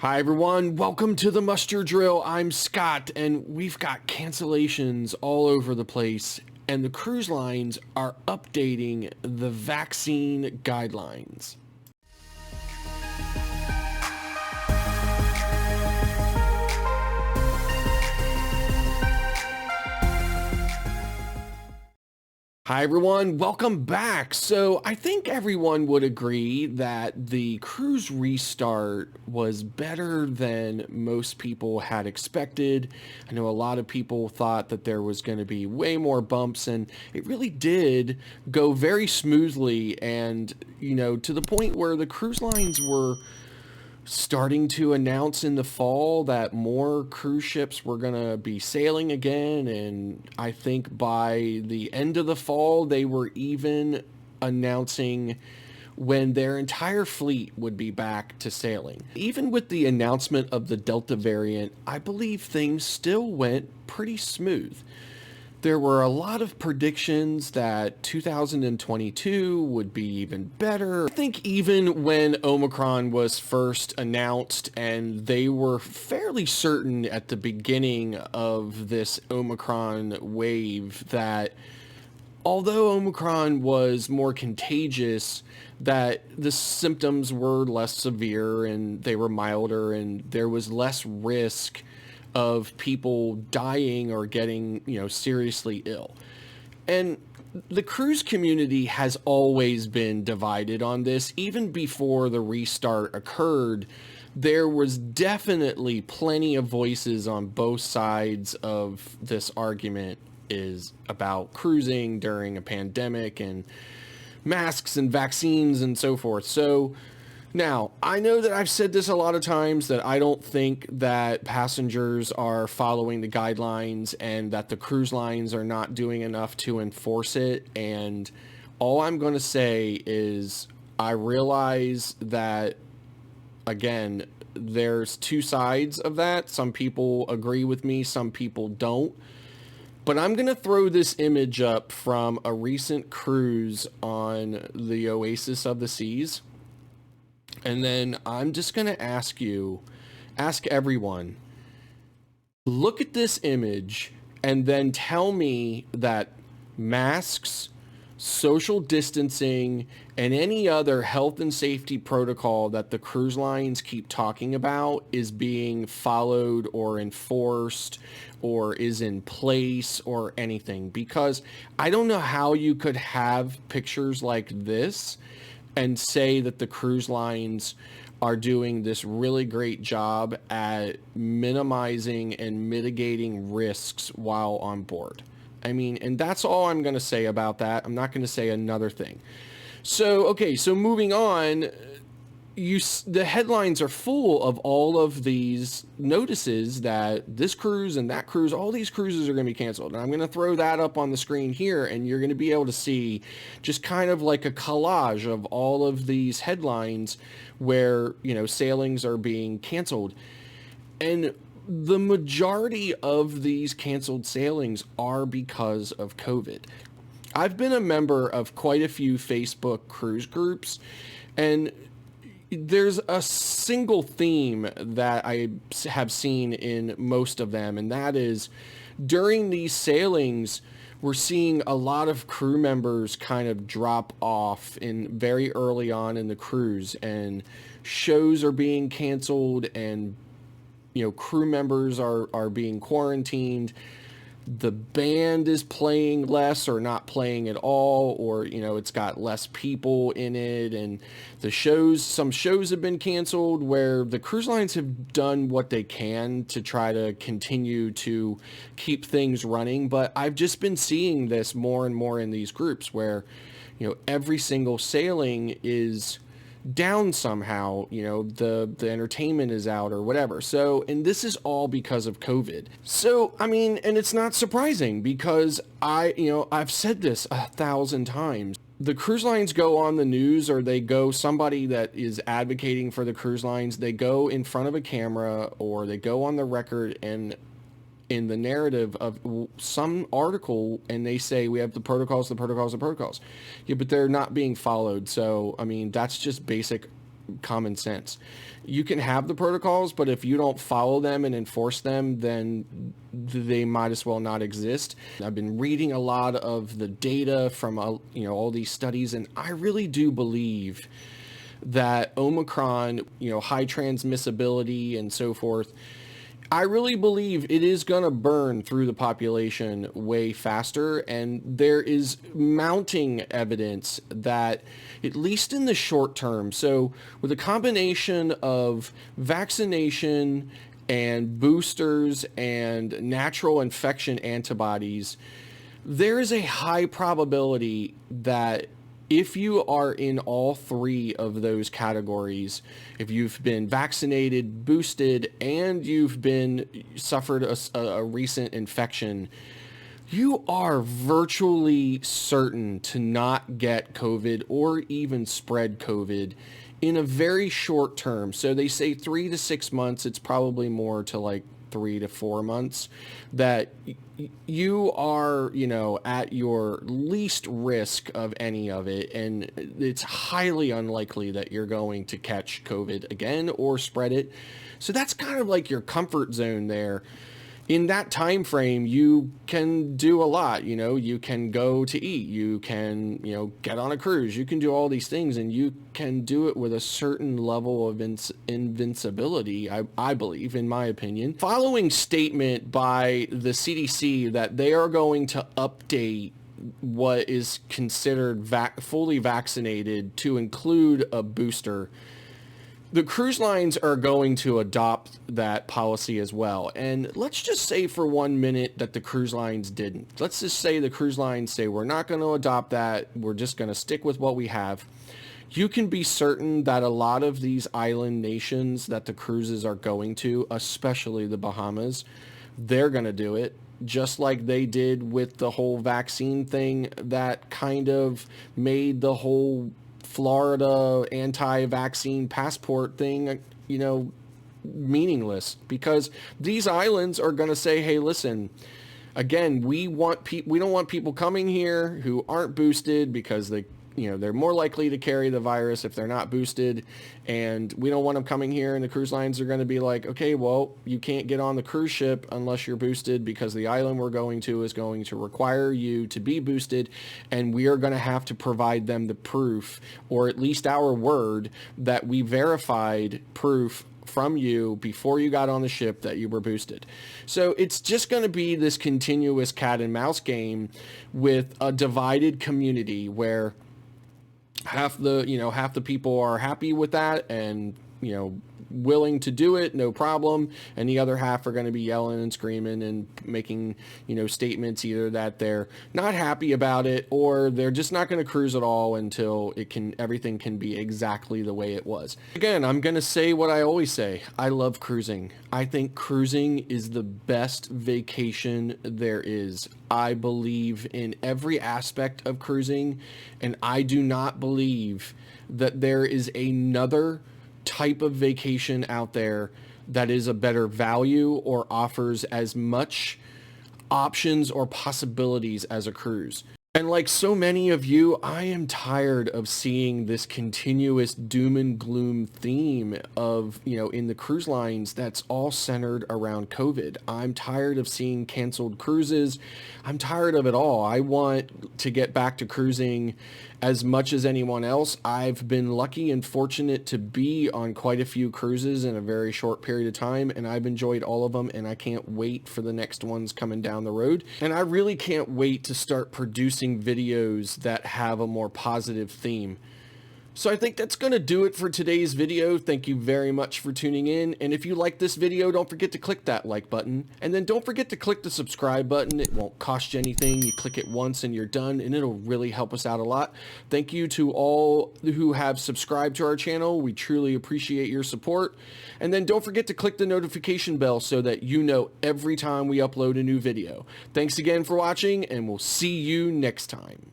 Hi everyone, welcome to the muster drill. I'm Scott and we've got cancellations all over the place and the cruise lines are updating the vaccine guidelines. Hi everyone, welcome back. So I think everyone would agree that the cruise restart was better than most people had expected. I know a lot of people thought that there was going to be way more bumps, and it really did go very smoothly, and to the point where the cruise lines were starting to announce in the fall that more cruise ships were going to be sailing again. And I think by the end of the fall, they were even announcing when their entire fleet would be back to sailing. Even with the announcement of the Delta variant, I believe things still went pretty smooth. There were a lot of predictions that 2022 would be even better. I think even when Omicron was first announced, and they were fairly certain at the beginning of this Omicron wave that although Omicron was more contagious, that the symptoms were less severe and they were milder and there was less risk of people dying or getting, seriously ill. And the cruise community has always been divided on this. Even before the restart occurred, there was definitely plenty of voices on both sides of this argument is about cruising during a pandemic and masks and vaccines and so forth. So now, I know that I've said this a lot of times, that I don't think that passengers are following the guidelines and that the cruise lines are not doing enough to enforce it. And all I'm going to say is I realize that, again, there's two sides of that. Some people agree with me, some people don't. But I'm going to throw this image up from a recent cruise on the Oasis of the Seas. And then I'm just going to ask everyone, look at this image and then tell me that masks, social distancing, and any other health and safety protocol that the cruise lines keep talking about is being followed or enforced or is in place or anything. Because I don't know how you could have pictures like this and say that the cruise lines are doing this really great job at minimizing and mitigating risks while on board. I mean, and that's all I'm going to say about that. I'm not going to say another thing. So, okay, so moving on, the headlines are full of all of these notices that this cruise and that cruise, all these cruises are going to be canceled. And I'm going to throw that up on the screen here, and you're going to be able to see just kind of like a collage of all of these headlines where, sailings are being canceled. And the majority of these canceled sailings are because of COVID. I've been a member of quite a few Facebook cruise groups, and there's a single theme that I have seen in most of them, and that is during these sailings, we're seeing a lot of crew members kind of drop off in very early on in the cruise, and shows are being canceled, and crew members are being quarantined. The band is playing less or not playing at all, or it's got less people in it, and some shows have been canceled where the cruise lines have done what they can to try to continue to keep things running. But I've just been seeing this more and more in these groups where every single sailing is down somehow, the entertainment is out or whatever. So, and this is all because of COVID. So, I mean, and it's not surprising because I've said this 1,000 times. The cruise lines go on the news, or they go, somebody that is advocating for the cruise lines, they go in front of a camera or they go on the record and in the narrative of some article, and they say we have the protocols. Yeah, but they're not being followed. So, I mean, that's just basic common sense. You can have the protocols, but if you don't follow them and enforce them, then they might as well not exist. I've been reading a lot of the data from all these studies, and I really do believe that Omicron, high transmissibility and so forth, I really believe it is going to burn through the population way faster, and there is mounting evidence that, at least in the short term, so with a combination of vaccination and boosters and natural infection antibodies, there is a high probability that if you are in all three of those categories, if you've been vaccinated, boosted, and you've been suffered a recent infection, you are virtually certain to not get COVID or even spread COVID in a very short term. So they say 3 to 6 months. It's probably more to like 3 to 4 months that you are, at your least risk of any of it. And it's highly unlikely that you're going to catch COVID again or spread it. So that's kind of like your comfort zone there. In that time frame, you can do a lot. You can go to eat, you can, get on a cruise, you can do all these things, and you can do it with a certain level of invincibility, I believe, in my opinion. Following statement by the CDC that they are going to update what is considered fully vaccinated to include a booster. The cruise lines are going to adopt that policy as well. And let's just say for 1 minute that the cruise lines didn't. Let's just say the cruise lines say, we're not going to adopt that. We're just going to stick with what we have. You can be certain that a lot of these island nations that the cruises are going to, especially the Bahamas, they're going to do it. Just like they did with the whole vaccine thing that kind of made the whole Florida anti-vaccine passport thing, meaningless, because these islands are going to say, hey, listen, again, we don't want people coming here who aren't boosted because they're more likely to carry the virus if they're not boosted, and we don't want them coming here. And the cruise lines are going to be like, okay, well, you can't get on the cruise ship unless you're boosted, because the island we're going to is going to require you to be boosted, and we are going to have to provide them the proof, or at least our word, that we verified proof from you before you got on the ship that you were boosted. So it's just going to be this continuous cat and mouse game with a divided community where half the people are happy with that and, willing to do it, no problem. And the other half are going to be yelling and screaming and making, statements either that they're not happy about it or they're just not going to cruise at all until everything can be exactly the way it was. Again, I'm going to say what I always say. I love cruising. I think cruising is the best vacation there is. I believe in every aspect of cruising, and I do not believe that there is another type of vacation out there that is a better value or offers as much options or possibilities as a cruise. And like so many of you, I am tired of seeing this continuous doom and gloom theme of, in the cruise lines that's all centered around COVID. I'm tired of seeing canceled cruises. I'm tired of it all. I want to get back to cruising as much as anyone else. I've been lucky and fortunate to be on quite a few cruises in a very short period of time, and I've enjoyed all of them, and I can't wait for the next ones coming down the road. And I really can't wait to start producing videos that have a more positive theme. So I think that's going to do it for today's video. Thank you very much for tuning in. And if you like this video, don't forget to click that like button. And then don't forget to click the subscribe button. It won't cost you anything. You click it once and you're done, and it'll really help us out a lot. Thank you to all who have subscribed to our channel. We truly appreciate your support. And then don't forget to click the notification bell so that you know every time we upload a new video. Thanks again for watching, and we'll see you next time.